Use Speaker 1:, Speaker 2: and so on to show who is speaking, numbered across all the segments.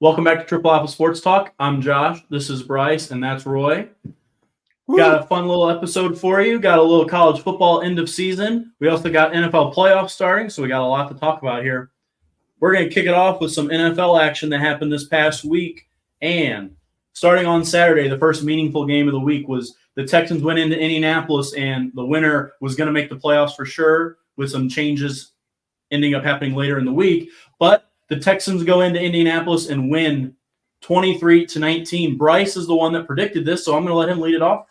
Speaker 1: Welcome back to Triple Alpha Sports Talk. I'm Josh. This is Bryce, and that's Roy.
Speaker 2: Woo.
Speaker 1: Got a fun little episode for you. Got a little college football end of season. We also got NFL playoffs starting, so we got a lot to talk about here. We're going to kick it off with some NFL action that happened this past week. And starting on Saturday, the first meaningful game of the week was the Texans went into Indianapolis, and the winner was going to make the playoffs for sure, with some changes ending up happening later in the week. But the Texans go into Indianapolis and win 23-19. Bryce is the one that predicted this, so I'm going to let him lead it off.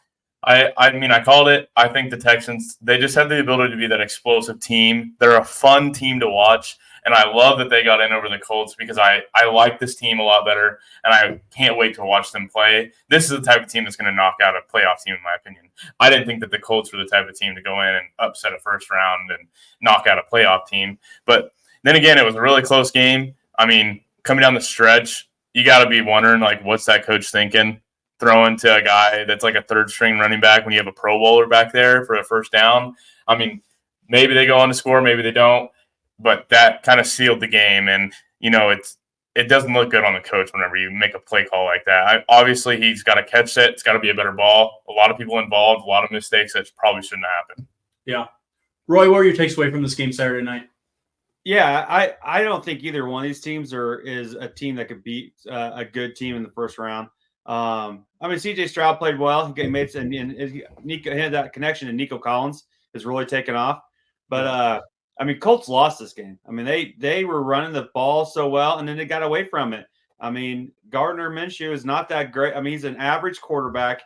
Speaker 2: I called it. I think the Texans, they just have the ability to be that explosive team. They're a fun team to watch, and I love that they got in over the Colts because I like this team a lot better, and I can't wait to watch them play. This is the type of team that's going to knock out a playoff team, in my opinion. I didn't think that the Colts were the type of team to go in and upset a first round and knock out a playoff team. But then again, it was a really close game. I mean, coming down the stretch, you got to be wondering, like, what's that coach thinking? Throwing to a guy that's like a third-string running back when you have a Pro Bowler back there for a first down. I mean, maybe they go on to score, maybe they don't, but that kind of sealed the game. And, you know, it doesn't look good on the coach whenever you make a play call like that. Obviously, he's got to catch it. It's got to be a better ball. A lot of people involved, a lot of mistakes that probably shouldn't happen.
Speaker 1: Yeah. Roy, what were your takes away from this game Saturday night?
Speaker 3: Yeah, I don't think either one of these teams is a team that could beat a good team in the first round. C.J. Stroud played well. He made some, and Nico had that connection, and Nico Collins has really taken off. But Colts lost this game. I mean, they were running the ball so well, and then they got away from it. I mean, Gardner Minshew is not that great. I mean, he's an average quarterback.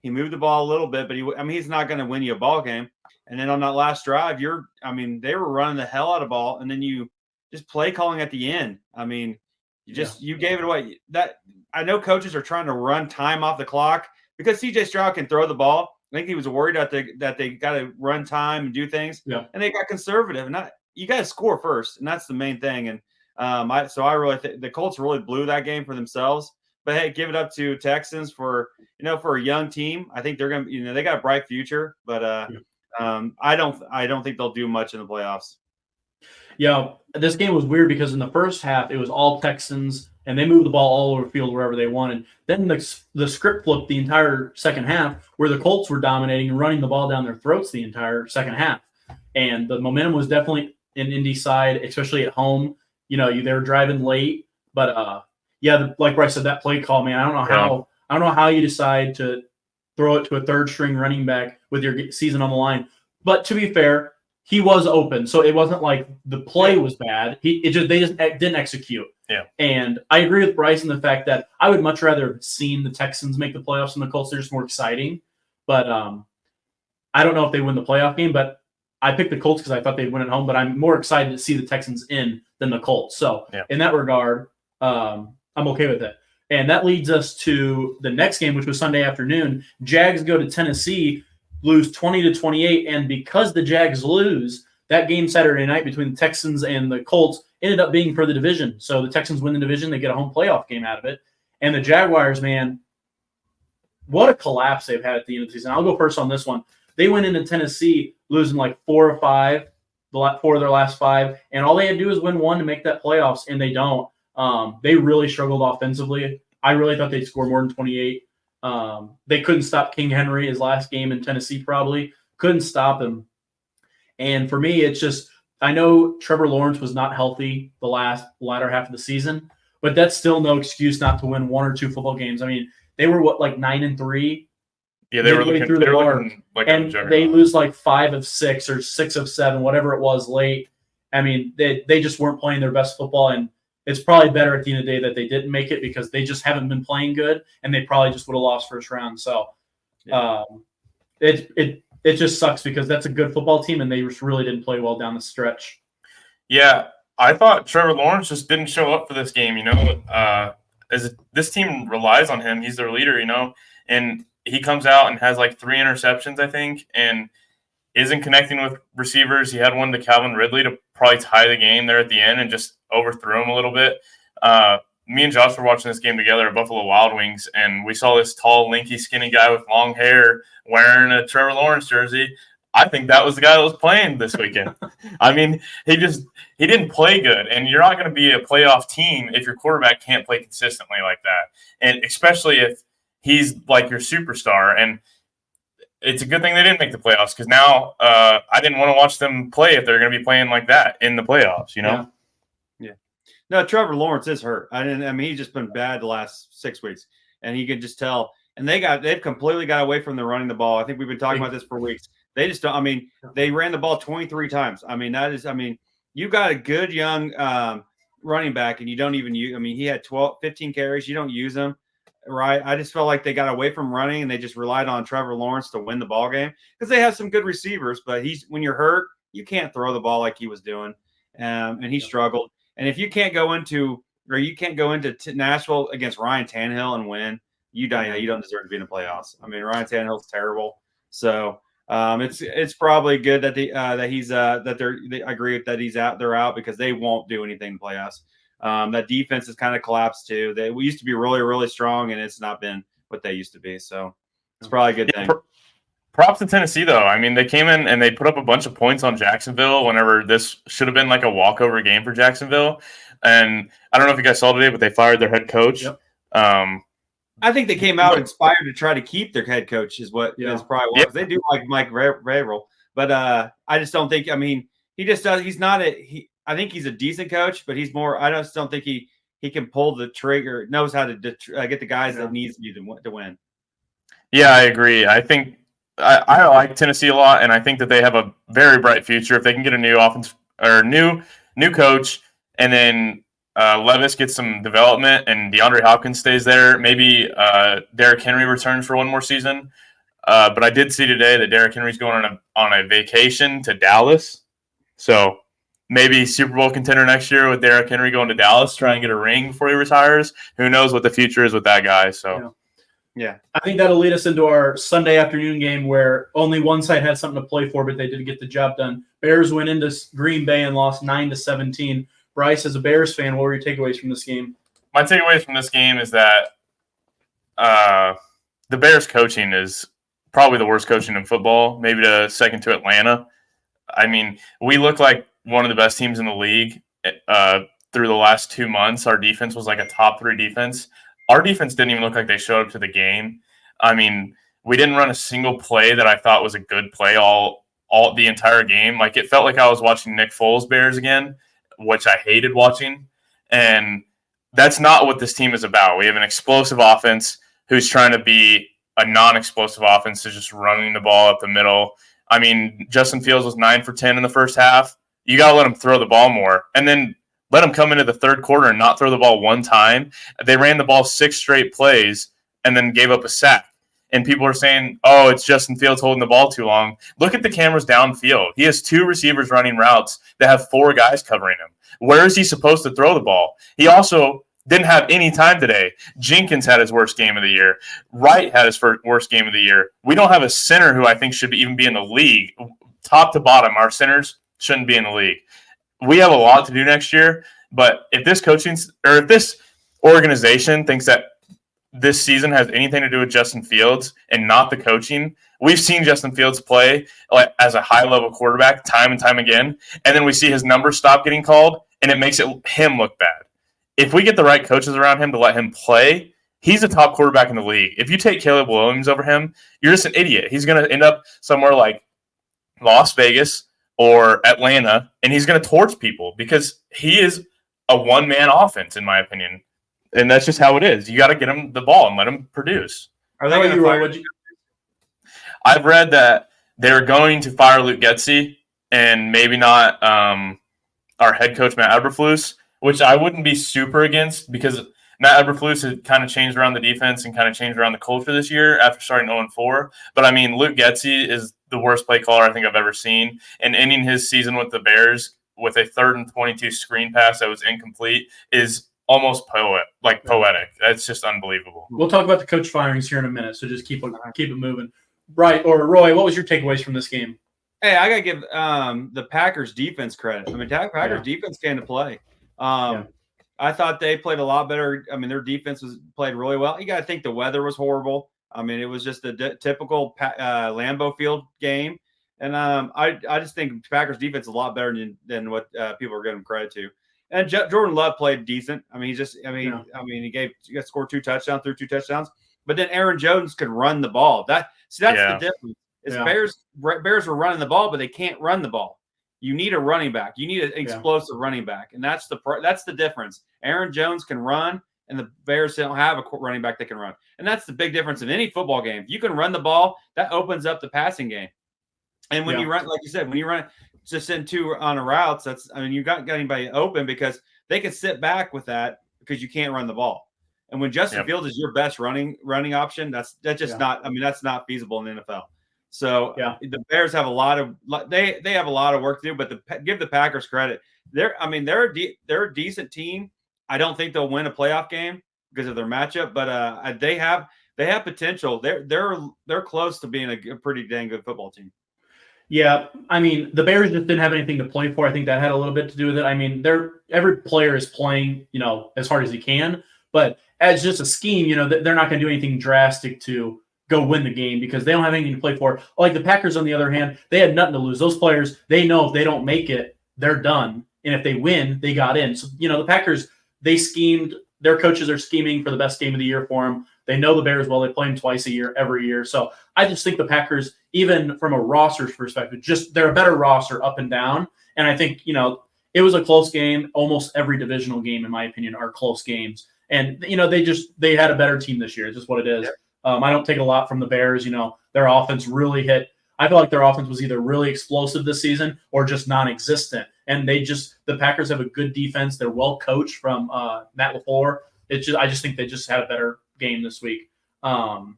Speaker 3: He moved the ball a little bit, but he's not going to win you a ball game. And then on that last drive, they were running the hell out of ball, and then you just play calling at the end. I mean, you gave it away. That I know coaches are trying to run time off the clock because C.J. Stroud can throw the ball. I think he was worried that they got to run time and do things, and they got conservative. And you got to score first, and that's the main thing. And I really think the Colts really blew that game for themselves. But hey, give it up to Texans for a young team. I think they're gonna they got a bright future, but I don't think they'll do much in the playoffs.
Speaker 1: Yeah, this game was weird because in the first half it was all Texans and they moved the ball all over the field wherever they wanted. Then the script flipped the entire second half where the Colts were dominating and running the ball down their throats the entire second half. And the momentum was definitely in Indy's side, especially at home. They were driving late, but like Bryce said, that play call, man, I don't know how you decide to throw it to a third string running back with your season on the line. But to be fair, he was open, so it wasn't like the play was bad. They just didn't execute.
Speaker 2: Yeah.
Speaker 1: And I agree with Bryce in the fact that I would much rather have seen the Texans make the playoffs than the Colts. They're just more exciting. But I don't know if they win the playoff game, but I picked the Colts because I thought they'd win at home, but I'm more excited to see the Texans in than the Colts. So in that regard, I'm okay with it. And that leads us to the next game, which was Sunday afternoon. Jags go to Tennessee, lose 20-28, and because the Jags lose, that game Saturday night between the Texans and the Colts ended up being for the division. So the Texans win the division, they get a home playoff game out of it. And the Jaguars, man, what a collapse they've had at the end of the season. I'll go first on this one. They went into Tennessee losing like 4 of their last 5, and all they had to do was win one to make that playoffs, and they don't. They really struggled offensively. I really thought they'd score more than 28. They couldn't stop King Henry his last game in Tennessee, probably. Couldn't stop him. And for me, it's just, I know Trevor Lawrence was not healthy the latter half of the season, but that's still no excuse not to win 1 or 2 football games. I mean, they were 9-3?
Speaker 2: Yeah, they were looking like
Speaker 1: and they lose like 5 of 6 or 6 of 7, whatever it was late. I mean, they just weren't playing their best football, and it's probably better at the end of the day that they didn't make it because they just haven't been playing good, and they probably just would have lost first round. So it just sucks because that's a good football team, and they just really didn't play well down the stretch.
Speaker 2: Yeah, I thought Trevor Lawrence just didn't show up for this game, this team relies on him. He's their leader, and he comes out and has like 3 interceptions, I think, and isn't connecting with receivers. He had one to Calvin Ridley to probably tie the game there at the end and just overthrew him a little bit. Me and Josh were watching this game together at Buffalo Wild Wings, and we saw this tall, lanky, skinny guy with long hair wearing a Trevor Lawrence jersey. I think that was the guy that was playing this weekend. I mean, he didn't play good, and you're not going to be a playoff team if your quarterback can't play consistently like that, and especially if he's like your superstar. And it's a good thing they didn't make the playoffs because now I didn't want to watch them play if they're going to be playing like that in the playoffs.
Speaker 3: Yeah. No, Trevor Lawrence is hurt. He's just been bad the last 6 weeks, and you can just tell. And they've completely got away from the running the ball. I think we've been talking about this for weeks. They just don't. They ran the ball 23 times. You've got a good young running back, and you don't even use. He had 15 carries. You don't use him, right? I just felt like they got away from running, and they just relied on Trevor Lawrence to win the ball game because they have some good receivers. But when you're hurt, you can't throw the ball like he was doing, and he struggled. And if you can't go into Nashville against Ryan Tannehill and win, you don't deserve to be in the playoffs. Ryan Tannehill's terrible. So it's probably good that they agree with that they're out because they won't do anything in the playoffs. That defense has kind of collapsed too. We used to be really, really strong, and it's not been what they used to be. So it's probably a good thing.
Speaker 2: Props to Tennessee, though. They came in and they put up a bunch of points on Jacksonville whenever this should have been like a walkover game for Jacksonville. And I don't know if you guys saw today, but they fired their head coach.
Speaker 1: Yep.
Speaker 3: I think they came out inspired to try to keep their head coach is probably what.
Speaker 2: Yep.
Speaker 3: They do like Mike Vrabel, but I just don't think. He just does. He's not I think he's a decent coach, but he's more. I just don't think he can pull the trigger. Knows how to get the guys that needs to win.
Speaker 2: Yeah, I agree. I think I like Tennessee a lot, and I think that they have a very bright future if they can get a new offense or new coach, and then Levis gets some development, and DeAndre Hopkins stays there. Maybe Derrick Henry returns for one more season. But I did see today that Derrick Henry's going on a vacation to Dallas, so maybe Super Bowl contender next year with Derrick Henry going to Dallas, trying to get a ring before he retires. Who knows what the future is with that guy? So.
Speaker 3: Yeah,
Speaker 1: I think that'll lead us into our Sunday afternoon game where only one side had something to play for, but they did get the job done. Bears went into Green Bay and lost 9-17. Bryce, as a Bears fan, what were your takeaways from this game?
Speaker 2: My takeaways from this game is that the Bears coaching is probably the worst coaching in football, maybe second to Atlanta. We look like one of the best teams in the league through the last 2 months. Our defense was like a top 3 defense. Our defense didn't even look like they showed up to the game. We didn't run a single play that I thought was a good play all the entire game. Like, it felt like I was watching Nick Foles Bears again, which I hated watching. And that's not what this team is about. We have an explosive offense who's trying to be a non-explosive offense, to just running the ball up the middle. Justin Fields was 9 for 10 in the first half. You got to let him throw the ball more. And then let him come into the third quarter and not throw the ball one time. They ran the ball 6 straight plays and then gave up a sack. And people are saying, oh, it's Justin Fields holding the ball too long. Look at the cameras downfield. He has 2 receivers running routes that have 4 guys covering him. Where is he supposed to throw the ball? He also didn't have any time today. Jenkins had his worst game of the year. Wright had his worst game of the year. We don't have a center who I think should even be in the league. Top to bottom, our centers shouldn't be in the league. We have a lot to do next year, but if this organization thinks that this season has anything to do with Justin Fields and not the coaching, we've seen Justin Fields play as a high-level quarterback time and time again, and then we see his numbers stop getting called, and it makes him look bad. If we get the right coaches around him to let him play, he's a top quarterback in the league. If you take Caleb Williams over him, you're just an idiot. He's going to end up somewhere like Las Vegas or Atlanta, and he's going to torch people because he is a one-man offense, in my opinion. And that's just how it is. You got to get him the ball and let him produce.
Speaker 3: Are they going to fire?
Speaker 2: I've read that they're going to fire Luke Getsy and maybe not our head coach, Matt Eberflus, which I wouldn't be super against because Matt Eberflus has kind of changed around the defense and kind of changed around the culture this year after starting 0-4. But, Luke Getsy is the worst play caller I think I've ever seen. And ending his season with the Bears with a 3rd and 22 screen pass that was incomplete is almost poetic. That's just unbelievable.
Speaker 1: We'll talk about the coach firings here in a minute, so just keep it moving. Right, or Roy, what was your takeaways from this game?
Speaker 3: Hey, I got to give the Packers defense credit. Packers defense came to play. I thought they played a lot better. Their defense played really well. You got to think the weather was horrible. It was just a typical Lambeau Field game. And I just think Packers defense is a lot better than what people are giving him credit to. And Jordan Love played decent. I mean, he just, I mean, he got scored 2 touchdowns, threw 2 touchdowns. But then Aaron Jones could run the ball. That's the difference. Bears were running the ball, but they can't run the ball. You need a running back. You need an explosive running back, and that's the difference. Aaron Jones can run, and the Bears don't have a running back that can run, and that's the big difference in any football game. If you can run the ball, that opens up the passing game. And when you run, like you said, when you run just in 2 on a routes, you got anybody open because they can sit back with that because you can't run the ball. And when Justin Fields is your best running option, that's just not. I mean, that's not feasible in the NFL. So the Bears have a lot of they have a lot of work to do. But give the Packers credit. They're a decent team. I don't think they'll win a playoff game because of their matchup, but they have potential. They're close to being a pretty dang good football team.
Speaker 1: Yeah, I mean, the Bears just didn't have anything to play for. I think that had a little bit to do with it. I mean, every player is playing, as hard as he can, but as just a scheme, they're not going to do anything drastic to go win the game because they don't have anything to play for. Like the Packers, on the other hand, they had nothing to lose. Those players, they know if they don't make it, they're done. And if they win, they got in. So, the Packers, they schemed. Their coaches are scheming for the best game of the year for them. They know the Bears well. They play them twice a year, every year. So I just think the Packers, even from a roster perspective, they're a better roster up and down. And I think, it was a close game. Almost every divisional game, in my opinion, are close games. And, they had a better team this year. It's just what it is. Yeah. I don't take a lot from the Bears. Their offense really hit. I feel like their offense was either really explosive this season or just non-existent. And the Packers have a good defense. They're well coached from Matt LaFleur. I just think they just had a better game this week. And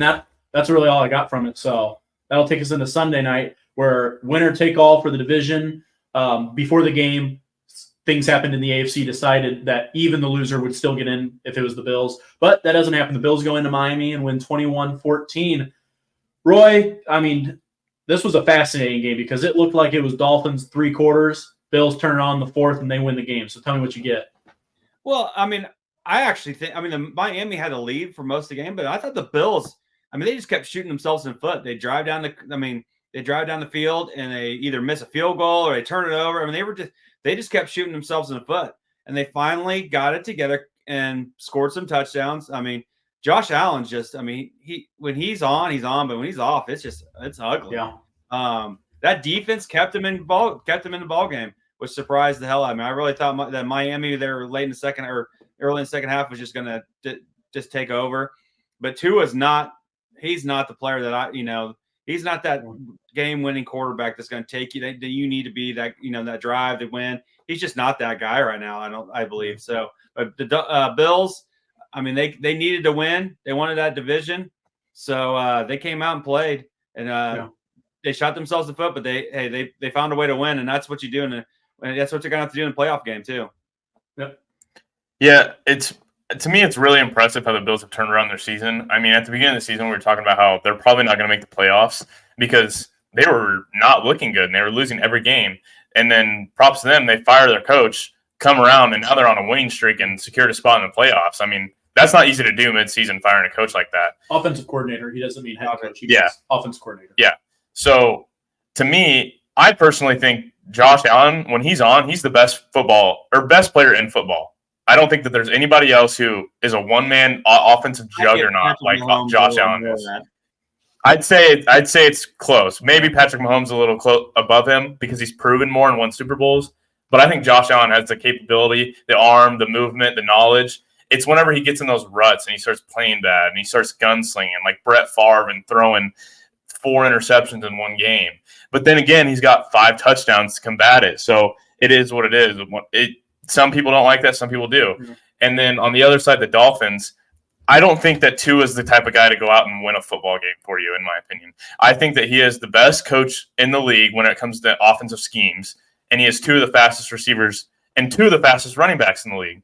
Speaker 1: that's really all I got from it. So that'll take us into Sunday night, where winner take all for the division. Before the game, things happened in the AFC, decided that even the loser would still get in if it was the Bills. But that doesn't happen. The Bills go into Miami and win 21-14. Roy, I mean, this was a fascinating game because it looked like it was Dolphins 3 quarters. Bills turn it on the 4th, and they win the game. So tell me what you get.
Speaker 3: Well, I mean, I actually think, Miami had a lead for most of the game, but I thought the Bills, they just kept shooting themselves in the foot. They drive down the field and they either miss a field goal or they turn it over. They just kept shooting themselves in the foot, and they finally got it together and scored some touchdowns. Josh Allen's just, when he's on, but when he's off, it's ugly.
Speaker 1: Yeah.
Speaker 3: That defense kept him in the ball game, which surprised the hell out of me. I really thought that Miami, they were late in the second or early in the second half, was just going to just take over. But Tua's he's not the player that he's not that game-winning quarterback that's going to take you. That you need to be that, that drive to win. He's just not that guy right now. I believe so. But the Bills, they needed to win. They wanted that division, so they came out and played, and they shot themselves in the foot. But they found a way to win, and that's what you do, and that's what you're going to have to do in a playoff game too.
Speaker 2: Yep. Yeah, to me, it's really impressive how the Bills have turned around their season. At the beginning of the season, we were talking about how they're probably not going to make the playoffs because they were not looking good and they were losing every game. And then props to them, they fire their coach, come around, and now they're on a winning streak and secured a spot in the playoffs. That's not easy to do mid-season, firing a coach like that.
Speaker 1: Offensive coordinator. He doesn't mean head coach. He means offensive coordinator.
Speaker 2: Yeah. So, to me, I personally think Josh Allen, when he's on, he's the best player in football. I don't think that there's anybody else who is a one-man offensive juggernaut like Josh Allen is. I'd say it's close. Maybe Patrick Mahomes a little close above him because he's proven more and won Super Bowls. But I think Josh Allen has the capability, the arm, the movement, the knowledge. It's whenever he gets in those ruts and he starts playing bad and he starts gunslinging like Brett Favre and throwing 4 interceptions in one game. But then again, he's got 5 touchdowns to combat it. So it is what it is. Some people don't like that. Some people do. Mm-hmm. And then on the other side, the Dolphins, I don't think that Tua is the type of guy to go out and win a football game for you, in my opinion. I think that he is the best coach in the league when it comes to offensive schemes, and he has 2 of the fastest receivers and 2 of the fastest running backs in the league.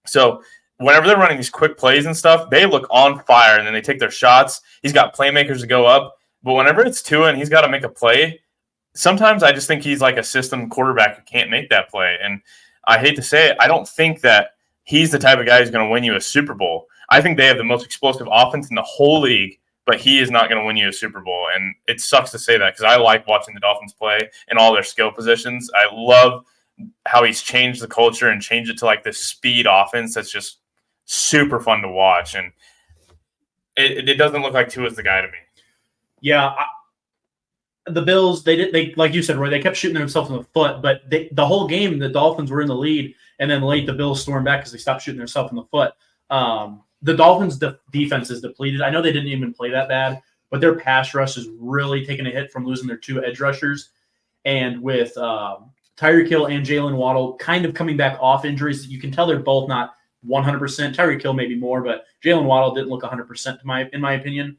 Speaker 2: So whenever they're running these quick plays and stuff, they look on fire, and then they take their shots. He's got playmakers to go up. But whenever it's Tua and he's got to make a play, sometimes I just think he's like a system quarterback who can't make that play. And I hate to say it, I don't think that he's the type of guy who's going to win you a Super Bowl. I think they have the most explosive offense in the whole league but he is not going to win you a Super Bowl. And it sucks to say that because I like watching the Dolphins play in all their skill positions. I love how he's changed the culture and changed it to like this speed offense that's just super fun to watch. And it doesn't look like Tua's the guy to me.
Speaker 1: Yeah, the Bills, they like you said, Roy, they kept shooting themselves in the foot, but the whole game, the Dolphins were in the lead, and then late the Bills stormed back because they stopped shooting themselves in the foot. The Dolphins' defense is depleted. I know they didn't even play that bad, but their pass rush is really taking a hit from losing their 2 edge rushers. And with Tyreek Hill and Jalen Waddle kind of coming back off injuries, you can tell they're both not 100%. Tyreek Hill maybe more, but Jalen Waddle didn't look 100% in my opinion.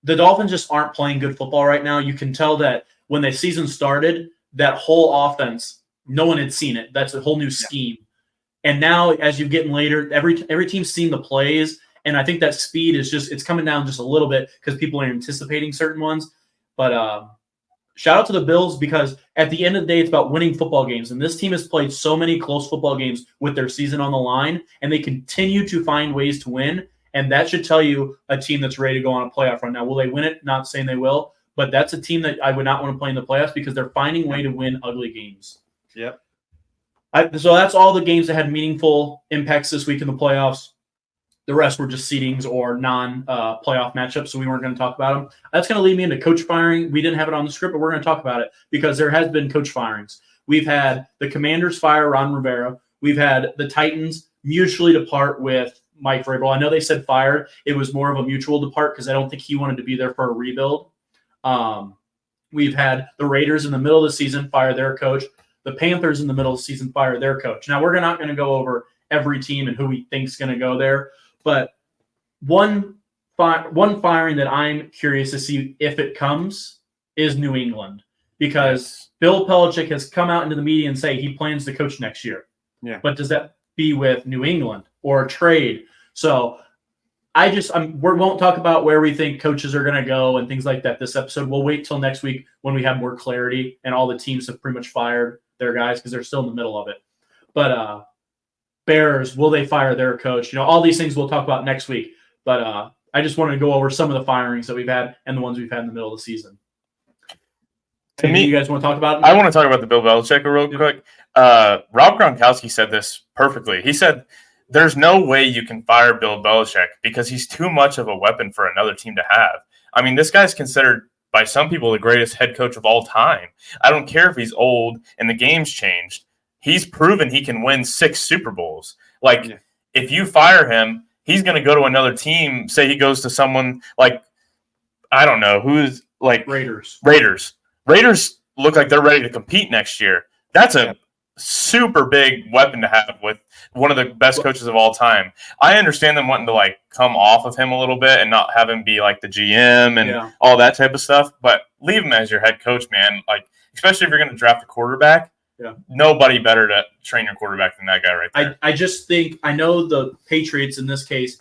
Speaker 1: The Dolphins just aren't playing good football right now. You can tell that when the season started, that whole offense, no one had seen it. That's a whole new scheme. And now, as you're getting later, every team's seen the plays, and I think that speed is it's coming down just a little bit because people are anticipating certain ones. But shout out to the Bills because at the end of the day, it's about winning football games. And this team has played so many close football games with their season on the line, and they continue to find ways to win. And that should tell you a team that's ready to go on a playoff run. Now, will they win it? Not saying they will, but that's a team that I would not want to play in the playoffs because they're finding a way to win ugly games.
Speaker 3: Yep.
Speaker 1: So that's all the games that had meaningful impacts this week in the playoffs. The rest were just seedings or non-playoff matchups, so we weren't going to talk about them. That's going to lead me into coach firing. We didn't have it on the script, but we're going to talk about it because there has been coach firings. We've had the Commanders fire Ron Rivera. We've had the Titans mutually depart with Mike Vrabel. I know they said fired. It was more of a mutual depart because I don't think he wanted to be there for a rebuild. We've had the Raiders in the middle of the season fire their coach. The Panthers in the middle of the season fire their coach. Now, we're not going to go over every team and who we think is going to go there, but one firing that I'm curious to see if it comes is New England because Bill Belichick has come out into the media and say he plans to coach next year.
Speaker 3: Yeah.
Speaker 1: But does that be with New England or a trade? So we won't talk about where we think coaches are going to go and things like that this episode. We'll wait till next week when we have more clarity and all the teams have pretty much fired their guys because they're still in the middle of it. But Bears, will they fire their coach? All these things we'll talk about next week. But I just wanted to go over some of the firings that we've had and the ones we've had in the middle of the season.
Speaker 2: To me,
Speaker 1: you guys want to talk about it?
Speaker 2: I want to talk about the Bill Belichick real quick. Rob Gronkowski said this perfectly. He said, there's no way you can fire Bill Belichick because he's too much of a weapon for another team to have. I mean, this guy's considered by some people the greatest head coach of all time. I don't care if he's old and the game's changed. He's proven he can win 6 Super Bowls. If you fire him, he's going to go to another team. Say he goes to someone like, I don't know, who's like
Speaker 1: Raiders.
Speaker 2: Raiders look like they're ready to compete next year. That's a super big weapon to have with one of the best coaches of all time. I understand them wanting to come off of him a little bit and not have him be like the GM and all that type of stuff, but leave him as your head coach, man. Especially if you're going to draft a quarterback. Yeah. Nobody better to train your quarterback than that guy right there.
Speaker 1: I just think I know the Patriots in this case,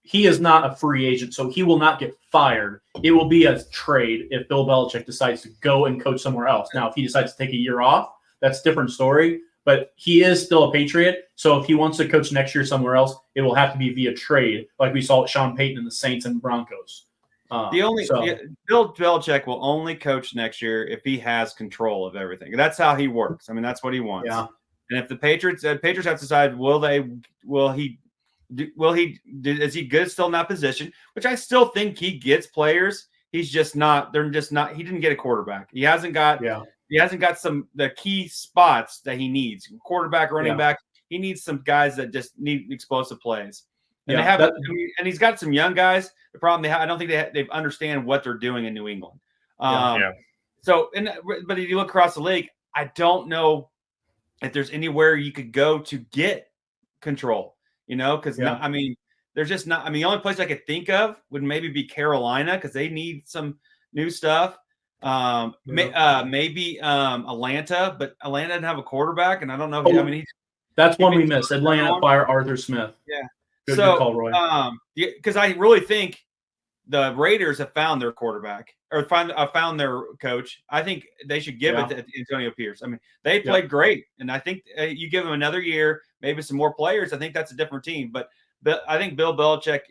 Speaker 1: he is not a free agent, so he will not get fired. It will be a trade if Bill Belichick decides to go and coach somewhere else. Now, if he decides to take a year off, that's a different story, but he is still a Patriot. So if he wants to coach next year somewhere else, it will have to be via trade, like we saw with Sean Payton and the Saints and Broncos.
Speaker 3: Bill Belichick will only coach next year if he has control of everything. That's how he works. I mean, that's what he wants.
Speaker 1: Yeah.
Speaker 3: And if the Patriots have to decide, is he good still in that position? Which I still think he gets players. He's just not. They're just not. He didn't get a quarterback. He hasn't got.
Speaker 1: Yeah.
Speaker 3: He hasn't got the key spots that he needs. Quarterback, running back. He needs some guys that just need explosive plays. And and he's got some young guys. The problem I don't think they understand what they're doing in New England. So, but if you look across the league, I don't know if there's anywhere you could go to get control. Because there's just not. I mean, the only place I could think of would maybe be Carolina because they need some new stuff. Maybe Atlanta, but Atlanta didn't have a quarterback, and I don't know.
Speaker 1: That's one we missed. Atlanta fire Arthur Smith.
Speaker 3: Yeah.
Speaker 1: Good call, Roy.
Speaker 3: Because I really think the Raiders have found their quarterback or found their coach. I think they should give it to Antonio Pierce. I mean, they played great, and I think you give them another year, maybe some more players. I think that's a different team. But I think Bill Belichick.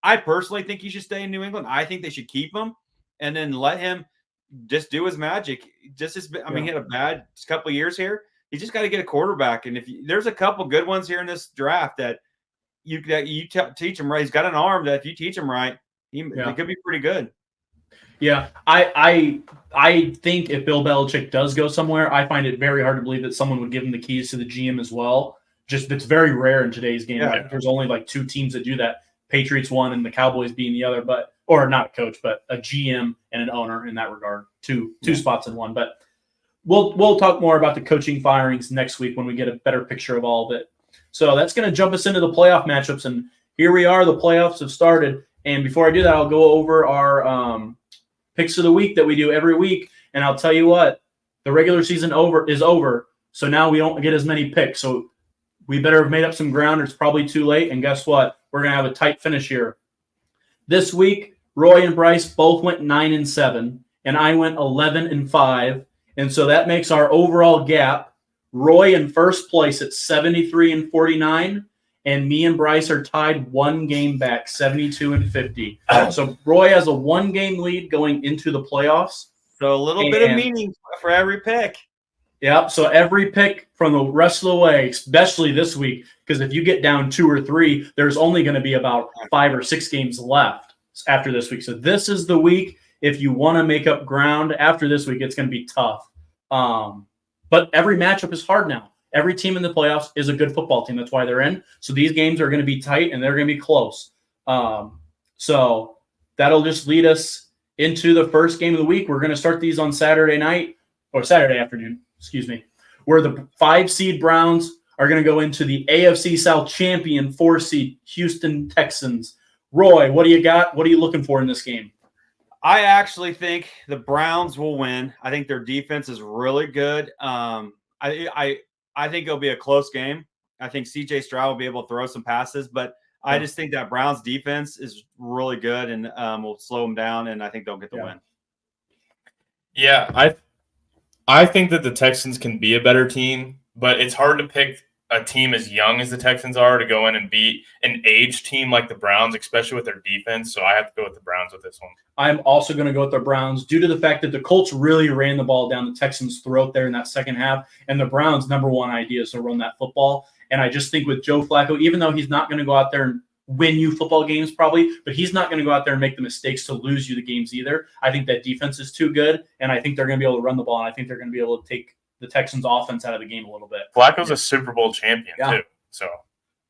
Speaker 3: I personally think he should stay in New England. I think they should keep him and then let him just do his magic. I mean, he had a bad couple of years here. You just got to get a quarterback. And there's a couple good ones here in this draft that you teach him right. He's got an arm that if you teach him right, he could be pretty good.
Speaker 1: Yeah, I think if Bill Belichick does go somewhere, I find it very hard to believe that someone would give him the keys to the GM as well. Just it's very rare in today's game.
Speaker 3: Yeah.
Speaker 1: Like, there's only like 2 teams that do that. Patriots one and the Cowboys being the other, or not a coach, but a GM and an owner in that regard. Two spots in one. But we'll talk more about the coaching firings next week when we get a better picture of all of it. So that's going to jump us into the playoff matchups, and here we are. The playoffs have started, and before I do that, I'll go over our picks of the week that we do every week. And I'll tell you what, the regular season is over. So now we don't get as many picks. So we better have made up some ground. It's probably too late. And guess what? We're going to have a tight finish here. This week, Roy and Bryce both went 9-7, and I went 11-5. And so that makes our overall gap, Roy in first place at 73-49. And me and Bryce are tied 1 game back, 72-50. So Roy has a 1-game lead going into the playoffs.
Speaker 3: So a little bit of meaning for every pick.
Speaker 1: Yep. So every pick from the rest of the way, especially this week, because if you get down 2 or 3, there's only going to be about 5 or 6 games left after this week. So this is the week. If you want to make up ground after this week, it's going to be tough. But every matchup is hard now. Every team in the playoffs is a good football team. That's why they're in. So these games are going to be tight and they're going to be close. So that'll just lead us into the first game of the week. We're going to start these on Saturday afternoon, where the 5 seed Browns are going to go into the AFC South champion 4 seed Houston Texans. Roy, what do you got? What are you looking for in this game?
Speaker 3: I actually think the Browns will win. I think their defense is really good. I think it'll be a close game. I think CJ Stroud will be able to throw some passes, but I just think that Browns defense is really good and will slow them down, and I think they'll get the win.
Speaker 2: Yeah, I think that the Texans can be a better team, but it's hard to pick a team as young as the Texans are to go in and beat an aged team like the Browns, especially with their defense. So I have to go with the Browns with this one.
Speaker 1: I'm also going to go with the Browns due to the fact that the Colts really ran the ball down the Texans' throat there in that second half. And the Browns' number one idea is to run that football. And I just think with Joe Flacco, even though he's not going to go out there and win you football games probably, but he's not going to go out there and make the mistakes to lose you the games either. I think that defense is too good, and I think they're going to be able to run the ball, and I think they're going to be able to take the Texans' offense out of the game a little bit.
Speaker 2: Flacco's a Super Bowl champion, too. So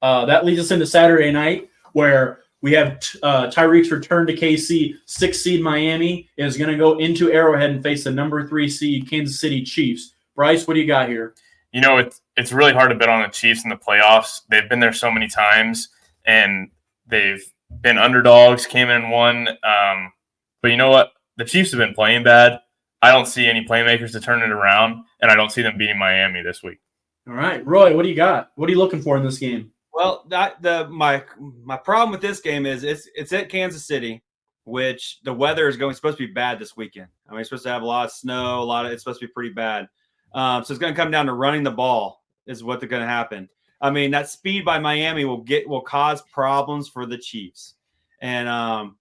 Speaker 1: that leads us into Saturday night, where we have Tyreek's return to KC. 6 seed Miami is going to go into Arrowhead and face the number 3 seed Kansas City Chiefs. Bryce, what do you got here?
Speaker 2: You know, it's really hard to bet on the Chiefs in the playoffs. They've been there so many times, and they've been underdogs, came in and won. But you know what? The Chiefs have been playing bad. I don't see any playmakers to turn it around, and I don't see them beating Miami this week.
Speaker 1: All right. Roy, what do you got? What are you looking for in this game?
Speaker 3: Well, my problem with this game is it's at Kansas City, which the weather is supposed to be bad this weekend. I mean, it's supposed to have a lot of snow, it's supposed to be pretty bad. So it's going to come down to running the ball is what's going to happen. I mean, that speed by Miami will cause problems for the Chiefs, and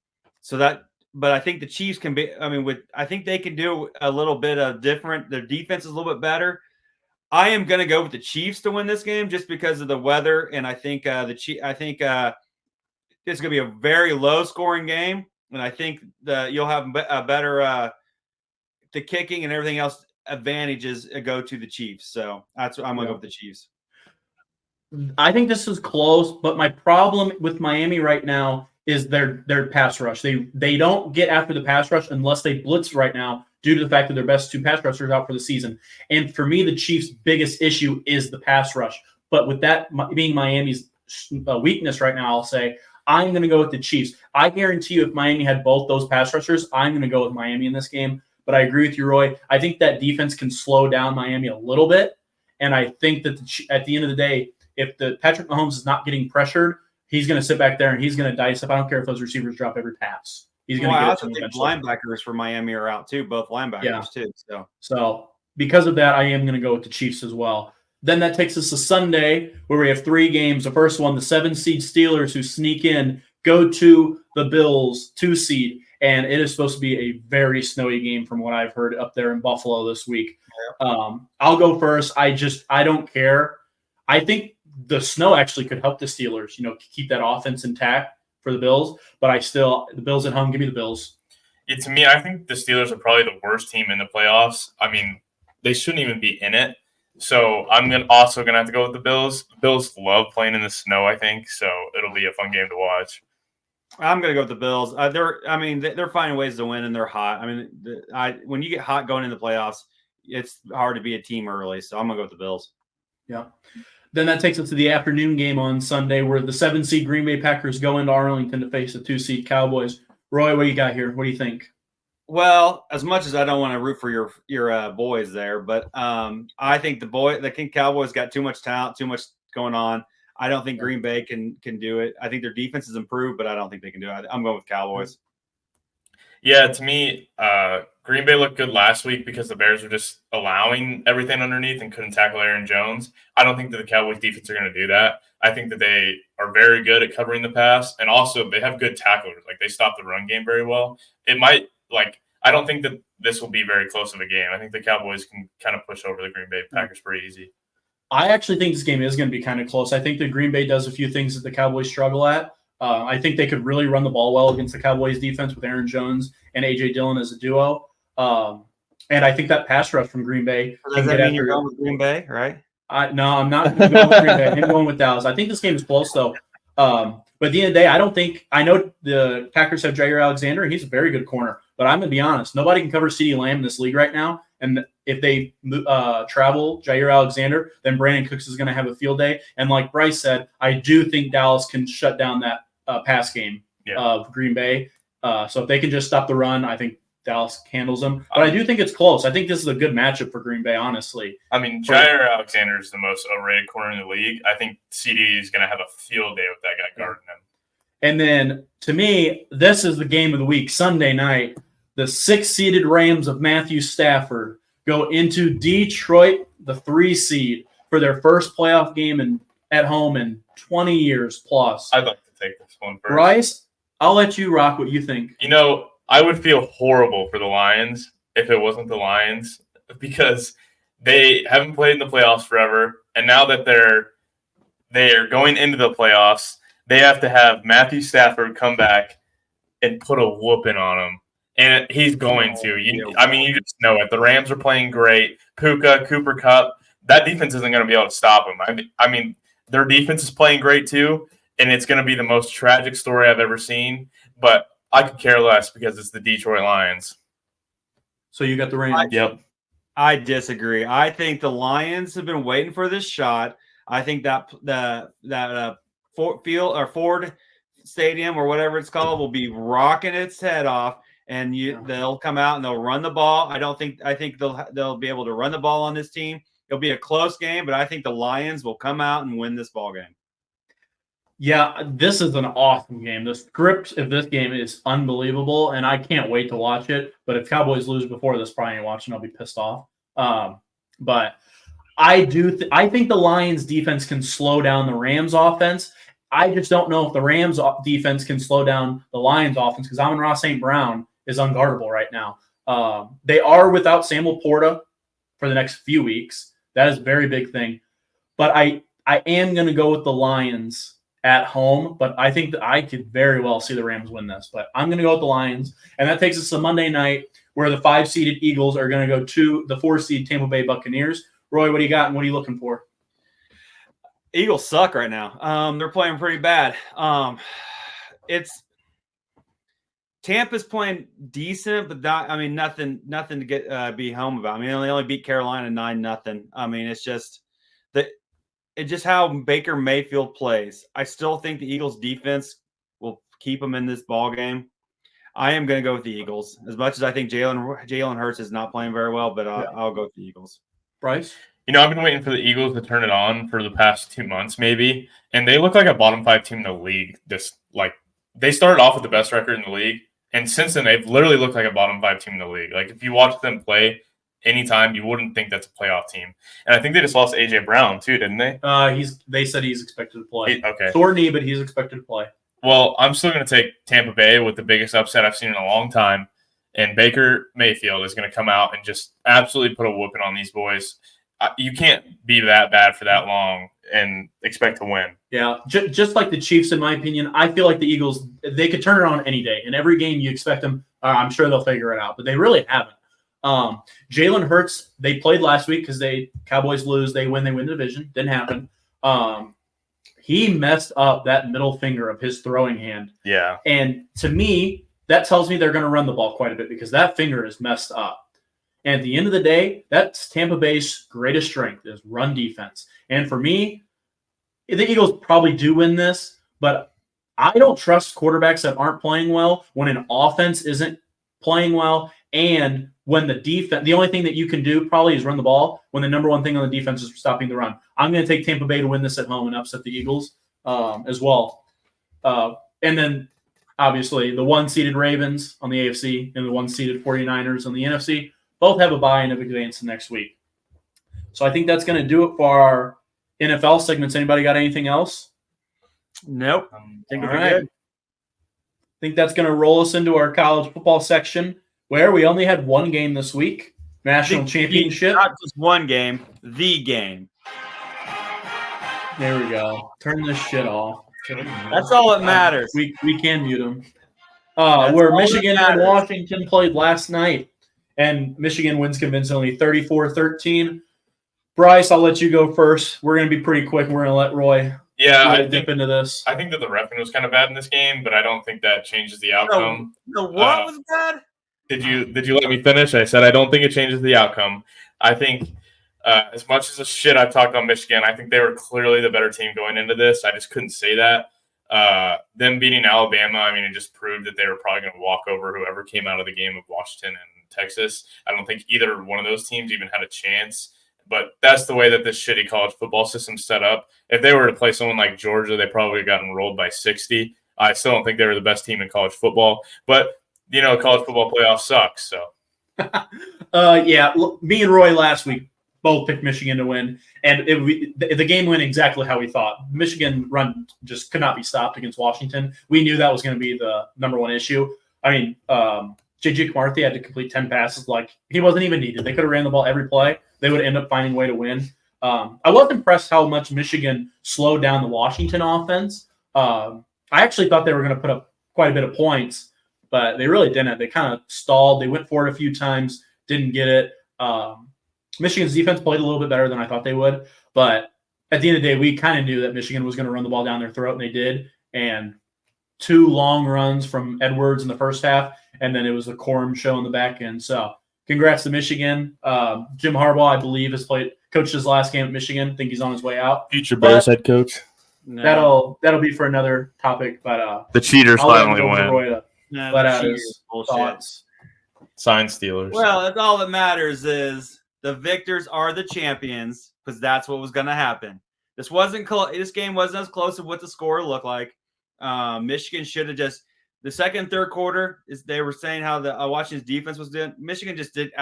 Speaker 3: but I think the Chiefs can be. I mean, I think they can do a little bit of different. Their defense is a little bit better. I am going to go with the Chiefs to win this game just because of the weather, and I think this is going to be a very low scoring game, and I think you'll have a better the kicking and everything else advantages go to the Chiefs. So I'm going to go with the Chiefs.
Speaker 1: I think this is close, but my problem with Miami right now is their pass rush. They don't get after the pass rush unless they blitz right now due to the fact that their best 2 pass rushers are out for the season. And for me, the Chiefs' biggest issue is the pass rush. But with that being Miami's weakness right now, I'll say I'm going to go with the Chiefs. I guarantee you if Miami had both those pass rushers, I'm going to go with Miami in this game. But I agree with you, Roy. I think that defense can slow down Miami a little bit. And I think that at the end of the day, if the Patrick Mahomes is not getting pressured, he's going to sit back there and he's going to dice up. I don't care if those receivers drop every pass. He's going to get
Speaker 3: I
Speaker 1: it
Speaker 3: also think linebackers for Miami are out too, both linebackers too.
Speaker 1: So because of that, I am going to go with the Chiefs as well. Then that takes us to Sunday, where we have 3 games. The first one, the 7 seed Steelers, who sneak in, go to the Bills 2 seed, and it is supposed to be a very snowy game from what I've heard up there in Buffalo this week. I'll go first. I don't care. I think the snow actually could help the Steelers, keep that offense intact for the Bills. But the Bills at home, give me the Bills.
Speaker 2: To me, I think the Steelers are probably the worst team in the playoffs. I mean, they shouldn't even be in it. So I'm also going to have to go with the Bills. The Bills love playing in the snow, I think. So it'll be a fun game to watch.
Speaker 3: I'm going to go with the Bills. They're finding ways to win, and they're hot. I mean, when you get hot going in the playoffs, it's hard to be a team early. So I'm going to go with the Bills.
Speaker 1: Yeah. Then that takes us to the afternoon game on Sunday, where the 7-seed Green Bay Packers go into Arlington to face the 2-seed Cowboys. Roy, what do you got here? What do you think?
Speaker 3: Well, as much as I don't want to root for your boys there, but I think the Cowboys got too much talent, too much going on. I don't think Green Bay can do it. I think their defense has improved, but I don't think they can do it. I'm going with Cowboys.
Speaker 2: Yeah, to me, Green Bay looked good last week because the Bears were just allowing everything underneath and couldn't tackle Aaron Jones. I don't think that the Cowboys defense are going to do that. I think that they are very good at covering the pass, and also they have good tacklers. Like, they stop the run game very well. I don't think that this will be very close of a game. I think the Cowboys can kind of push over the Green Bay Packers pretty easy.
Speaker 1: I actually think this game is going to be kind of close. I think that Green Bay does a few things that the Cowboys struggle at. I think they could really run the ball well against the Cowboys defense with Aaron Jones and A.J. Dillon as a duo. And I think that pass rush from Green Bay.
Speaker 3: Does that mean you're going with Green Bay, right?
Speaker 1: No, I'm not going with Green Bay. I'm going with Dallas. I think this game is close, though. But at the end of the day, I know the Packers have Jair Alexander, and he's a very good corner. But I'm going to be honest. Nobody can cover CeeDee Lamb in this league right now. And if they travel Jair Alexander, then Brandon Cooks is going to have a field day. And like Bryce said, I do think Dallas can shut down that pass game of Green Bay. So if they can just stop the run, I think Dallas handles them. But I do think it's close. I think this is a good matchup for Green Bay, honestly.
Speaker 2: I mean, Jair Alexander is the most overrated corner in the league. I think CD is going to have a field day with that guy guarding him.
Speaker 1: And then, to me, this is the game of the week, Sunday night. The 6-seeded Rams of Matthew Stafford go into Detroit, the 3 seed, for their first playoff game at home in 20 years plus.
Speaker 2: I'd like to take this one first.
Speaker 1: Bryce, I'll let you rock what you think.
Speaker 2: I would feel horrible for the Lions if it wasn't the Lions, because they haven't played in the playoffs forever, and now that they're going into the playoffs, they have to have Matthew Stafford come back and put a whooping on them. And he's going to. You just know it. The Rams are playing great. Puka, Cooper Kupp, that defense isn't going to be able to stop them. I mean, their defense is playing great too, and it's going to be the most tragic story I've ever seen. But I could care less because it's the Detroit Lions.
Speaker 1: So you got the Rams.
Speaker 2: Yep.
Speaker 3: I disagree. I think the Lions have been waiting for this shot. I think that Ford Stadium or whatever it's called will be rocking its head off. And they'll come out and they'll run the ball. I think they'll be able to run the ball on this team. It'll be a close game, but I think the Lions will come out and win this ball game.
Speaker 1: Yeah, this is an awesome game. The script of this game is unbelievable, and I can't wait to watch it. But if Cowboys lose before this, probably ain't watching. I'll be pissed off. But I think the Lions defense can slow down the Rams offense. I just don't know if the Rams defense can slow down the Lions offense, because Amon-Ra St. Brown is unguardable right now. They are without Samuel Porta for the next few weeks. That is a very big thing. But I am going to go with the Lions at home, but I think that I could very well see the Rams win this. But I'm going to go with the Lions. And that takes us to Monday night, where the 5-seeded Eagles are going to go to the 4-seed Tampa Bay Buccaneers. Roy, what do you got, and what are you looking for?
Speaker 3: Eagles suck right now. They're playing pretty bad. Tampa's playing decent, but nothing to get be home about. They only beat Carolina 9-0. It's just how Baker Mayfield plays. I still think the Eagles defense will keep them in this ball game. I am going to go with the Eagles, as much as I think Jalen Hurts is not playing very well, but I'll go with the Eagles.
Speaker 1: Bryce?
Speaker 2: I've been waiting for the Eagles to turn it on for the past 2 months, maybe, and they look like a bottom 5 team in the league. They started off with the best record in the league, and since then they've literally looked like a bottom 5 team in the league. Like, if you watch them play anytime, you wouldn't think that's a playoff team. And I think they just lost AJ Brown too, didn't they?
Speaker 1: They said he's expected to play.
Speaker 2: Okay.
Speaker 1: Sore knee, but he's expected to play.
Speaker 2: Well, I'm still going to take Tampa Bay with the biggest upset I've seen in a long time. And Baker Mayfield is going to come out and just absolutely put a whooping on these boys. You can't be that bad for that long and expect to win.
Speaker 1: Yeah, just like the Chiefs, in my opinion, I feel like the Eagles, they could turn it on any day. In every game, you expect them. I'm sure they'll figure it out, but they really haven't. Jalen Hurts, they played last week because Cowboys lose, they win the division. Didn't happen. He messed up that middle finger of his throwing hand.
Speaker 2: Yeah.
Speaker 1: And to me, that tells me they're going to run the ball quite a bit because that finger is messed up. And at the end of the day, that's Tampa Bay's greatest strength is run defense. And for me, the Eagles probably do win this, but I don't trust quarterbacks that aren't playing well when an offense isn't playing well and when the defense, the only thing that you can do probably is run the ball when the number one thing on the defense is stopping the run. I'm going to take Tampa Bay to win this at home and upset the Eagles as well. And then, obviously, the one-seeded Ravens on the AFC and the one-seeded 49ers on the NFC both have a bye and have advanced next week. So I think that's going to do it for our NFL segments. Anybody got anything else?
Speaker 3: Nope.
Speaker 1: All right. I think that's going to roll us into our college football section where we only had one game this week, national championship.
Speaker 3: Not just one game, the game.
Speaker 1: There we go. Turn this shit off.
Speaker 3: That's all that matters.
Speaker 1: We can mute them. Where Michigan and Washington played last night, and Michigan wins convincingly 34-13. Bryce, I'll let you go first. We're going to be pretty quick. We're going to let Roy dip into this.
Speaker 2: I think that the reffing was kind of bad in this game, but I don't think that changes the outcome.
Speaker 3: What was bad?
Speaker 2: Did you let me finish? I said I don't think it changes the outcome. I think as much as the shit I've talked on Michigan, I think they were clearly the better team going into this. I just couldn't say that. Them beating Alabama, I mean, it just proved that they were probably going to walk over whoever came out of the game of Washington and Texas. I don't think either one of those teams even had a chance. But that's the way that this shitty college football system's set up. If they were to play someone like Georgia, they probably gotten rolled by 60. I still don't think they were the best team in college football. But, college football playoffs suck. So,
Speaker 1: yeah, me and Roy last week both picked Michigan to win. And the game went exactly how we thought. Michigan run just could not be stopped against Washington. We knew that was going to be the number one issue. I mean, J.J. McCarthy had to complete 10 passes like he wasn't even needed. They could have ran the ball every play. They would end up finding a way to win. I was impressed how much Michigan slowed down the Washington offense. I actually thought they were going to put up quite a bit of points, but they really didn't. They kind of stalled. They went for it a few times, didn't get it. Michigan's defense played a little bit better than I thought they would, but at the end of the day, we kind of knew that Michigan was going to run the ball down their throat, and they did. And 2 long runs from Edwards in the first half, and then it was the Corum show in the back end. So congrats to Michigan. Jim Harbaugh, I believe, coached his last game at Michigan. I think he's on his way out.
Speaker 2: Future Bears head coach.
Speaker 1: No. That'll be for another topic. But
Speaker 2: the cheaters finally win.
Speaker 1: Roy to let out his thoughts.
Speaker 2: Sign Steelers.
Speaker 3: Well, that's all that matters is the victors are the champions because that's what was going to happen. This game wasn't as close as what the score looked like. Michigan should have just the second, third quarter they were saying how the Washington's defense was doing. Michigan just did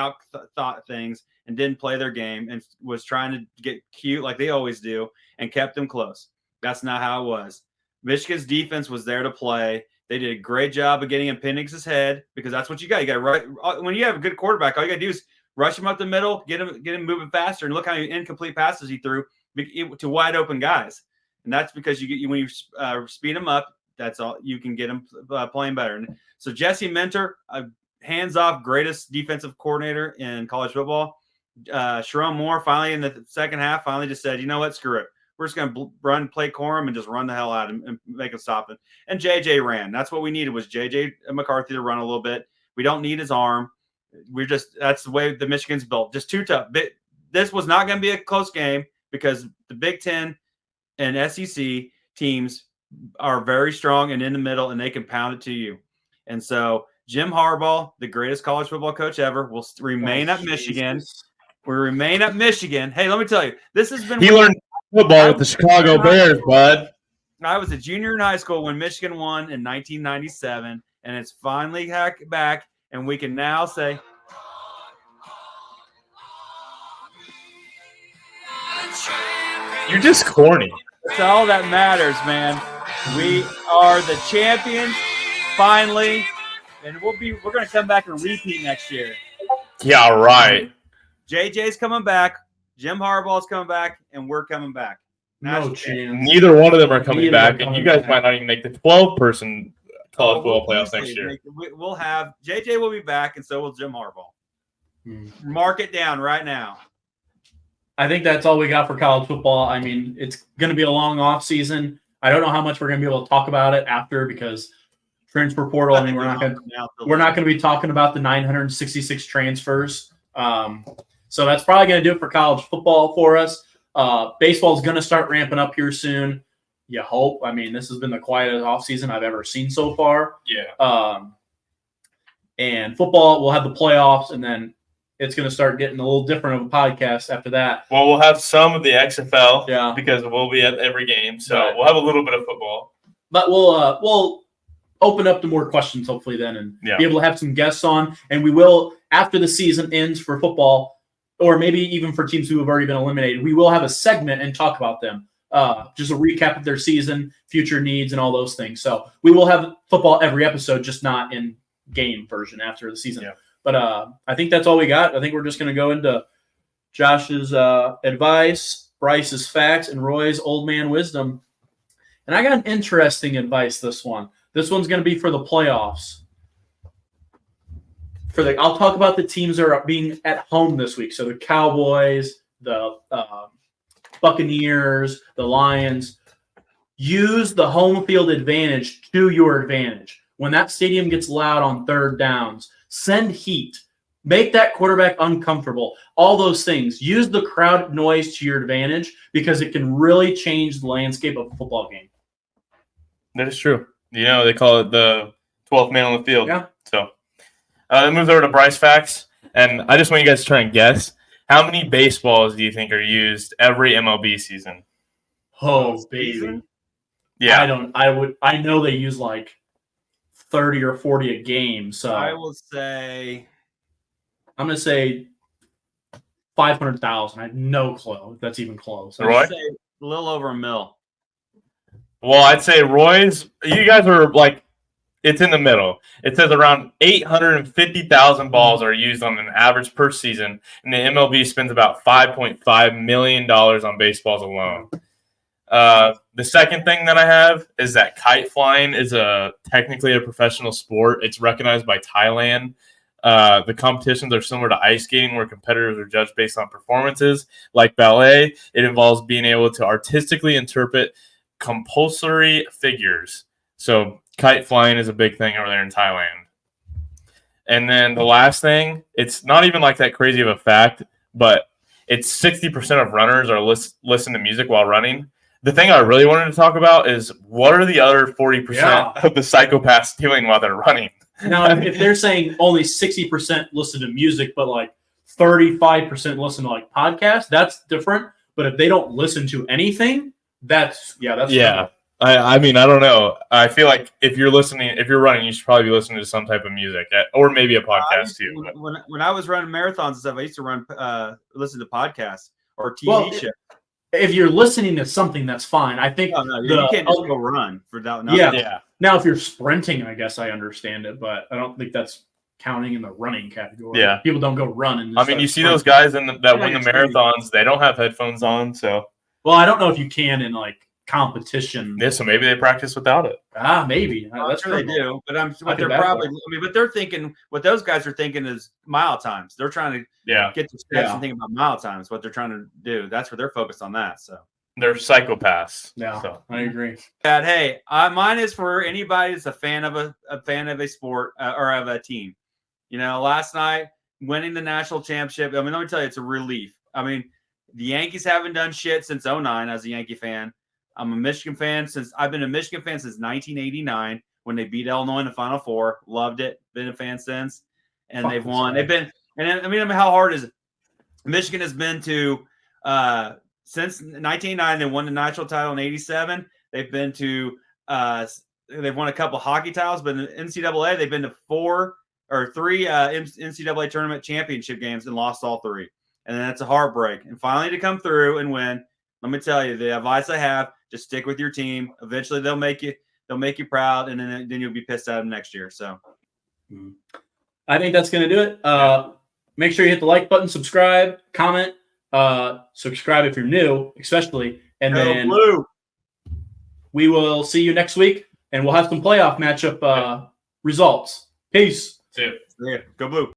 Speaker 3: thought things and didn't play their game and was trying to get cute like they always do and kept them close. That's not how it was. Michigan's defense was there to play. They did a great job of getting in Penix's head because that's what you got. You got right when you have a good quarterback. All you got to do is rush him up the middle, get him moving faster, and look how many incomplete passes he threw to wide open guys. And that's because when you speed him up, that's all you can get him playing better. And so Jesse Minter, hands-off greatest defensive coordinator in college football. Sharon Moore finally in the second half just said, you know what, screw it. We're just going to play Corum and just run the hell out and make him stop it. And JJ ran. That's what we needed was JJ McCarthy to run a little bit. We don't need his arm. That's the way the Michigan's built. Just too tough. This was not going to be a close game because the Big Ten and SEC teams are very strong and in the middle, and they can pound it to you. And so Jim Harbaugh, the greatest college football coach ever, will remain at Michigan. We remain at Michigan. Hey, let me tell you, this has been.
Speaker 2: He learned football with the Chicago Bears, bud.
Speaker 3: I was a junior in high school when Michigan won in 1997, and it's finally back, and we can now say.
Speaker 2: You're just corny.
Speaker 3: That's all that matters, man. We are the champions, finally, and we're going to come back and repeat next year.
Speaker 2: Yeah, right.
Speaker 3: JJ's coming back, Jim Harbaugh's coming back, and we're coming back.
Speaker 1: No chance.
Speaker 2: Neither one of them are coming
Speaker 1: Neither
Speaker 2: back,
Speaker 1: are
Speaker 2: and
Speaker 1: coming
Speaker 2: you guys
Speaker 1: back.
Speaker 2: might not even make the 12-person college football playoffs next year.
Speaker 3: We'll have JJ will be back, and so will Jim Harbaugh. Mark it down right now.
Speaker 1: I think that's all we got for college football. I mean, it's going to be a long off season. I don't know how much we're going to be able to talk about it after because transfer portal. I mean, we're not going to be talking about the 966 transfers. So that's probably going to do it for college football for us. Baseball is going to start ramping up here soon. You hope. I mean, this has been the quietest offseason I've ever seen so far.
Speaker 2: Yeah.
Speaker 1: And football, we'll have the playoffs, and then it's going to start getting a little different of a podcast after that.
Speaker 2: Well, we'll have some of the XFL
Speaker 1: because
Speaker 2: we'll be at every game, so
Speaker 1: right.
Speaker 2: We'll have a little bit of football.
Speaker 1: But we'll open up to more questions hopefully then and be able to have some guests on. And we will, after the season ends for football, or maybe even for teams who have already been eliminated, we will have a segment and talk about them. Just a recap of their season, future needs, and all those things. So we will have football every episode, just not in game version after the season.
Speaker 2: Yeah.
Speaker 1: But I think that's all we got. I think we're just going to go into Josh's advice, Bryce's facts, and Roy's old man wisdom. And I got an interesting advice this one. This one's going to be for the playoffs. I'll talk about the teams that are being at home this week. So the Cowboys, the Buccaneers, the Lions. Use the home field advantage to your advantage. When that stadium gets loud on third downs, send heat. Make that quarterback uncomfortable. All those things. Use the crowd noise to your advantage because it can really change the landscape of a football game.
Speaker 2: That is true. You know, they call it the 12th man on the field.
Speaker 1: Yeah.
Speaker 2: So that moves over to Bryce Facts. And I just want you guys to try and guess. How many baseballs do you think are used every MLB season?
Speaker 1: Oh, baby.
Speaker 2: Yeah.
Speaker 1: I know they use like 30 or 40 a game. So
Speaker 3: I will say,
Speaker 1: I'm going to say 500,000. I have no clue if that's even close.
Speaker 2: Roy?
Speaker 3: I'd say a little over $1 million.
Speaker 2: Well, I'd say Roy's, you guys are like, it's in the middle. It says around 850,000 balls are used on an average per season, and the MLB spends about $5.5 million on baseballs alone. The second thing that I have is that kite flying is technically a professional sport. It's recognized by Thailand. The competitions are similar to ice skating, where competitors are judged based on performances. Like ballet, it involves being able to artistically interpret compulsory figures. So kite flying is a big thing over there in Thailand. And then the last thing, it's not even like that crazy of a fact, but it's 60% of runners are listen to music while running. The thing I really wanted to talk about is what are the other 40% of the psychopaths doing while they're running?
Speaker 1: Now, if they're saying only 60% listen to music, but like 35% listen to like podcasts, that's different. But if they don't listen to anything, that's
Speaker 2: yeah. I mean, I don't know. I feel like if you're running, you should probably be listening to some type of music or maybe a podcast too.
Speaker 3: When I was running marathons and stuff, I used to listen to podcasts or TV shows.
Speaker 1: If you're listening to something, that's fine. I think
Speaker 3: you can't just go run for that.
Speaker 1: Yeah. Now, if you're sprinting, I guess I understand it, but I don't think that's counting in the running category.
Speaker 2: Yeah,
Speaker 1: people don't go running.
Speaker 2: I mean, you see those guys that win the marathons; they don't have headphones on. So,
Speaker 1: well, I don't know if you can in like competition.
Speaker 2: Yeah, so maybe they practice without it.
Speaker 1: Maybe that's
Speaker 3: sure they do. But but they're thinking what those guys are thinking is mile times. They're trying to get the steps and think about mile times. What they're trying to do. That's what they're focused on. That so
Speaker 2: they're psychopaths.
Speaker 1: Yeah, so I agree.
Speaker 3: Hey, mine is for anybody that's a fan of a sport or of a team. You know, last night winning the national championship. I mean, let me tell you, it's a relief. I mean, the Yankees haven't done shit since 2009 as a Yankee fan. I'm a Michigan fan I've been a Michigan fan since 1989 when they beat Illinois in the Final Four. Loved it. Been a fan since, and they've won. They've been, and I mean, how hard is it? Michigan has been to since 1989. They won the national title in '87. They've been to they've won a couple hockey titles, but in the NCAA they've been to three NCAA tournament championship games and lost all three. And then it's a heartbreak. And finally to come through and win. Let me tell you, the advice I have, Just stick with your team. Eventually, they'll make you proud, and then you'll be pissed at them next year. So,
Speaker 1: I think that's going to do it. Make sure you hit the like button, subscribe, comment. Subscribe if you're new, especially, and then we will see you next week, and we'll have some playoff matchup results. Peace.
Speaker 2: See ya.
Speaker 3: Yeah, go Blue.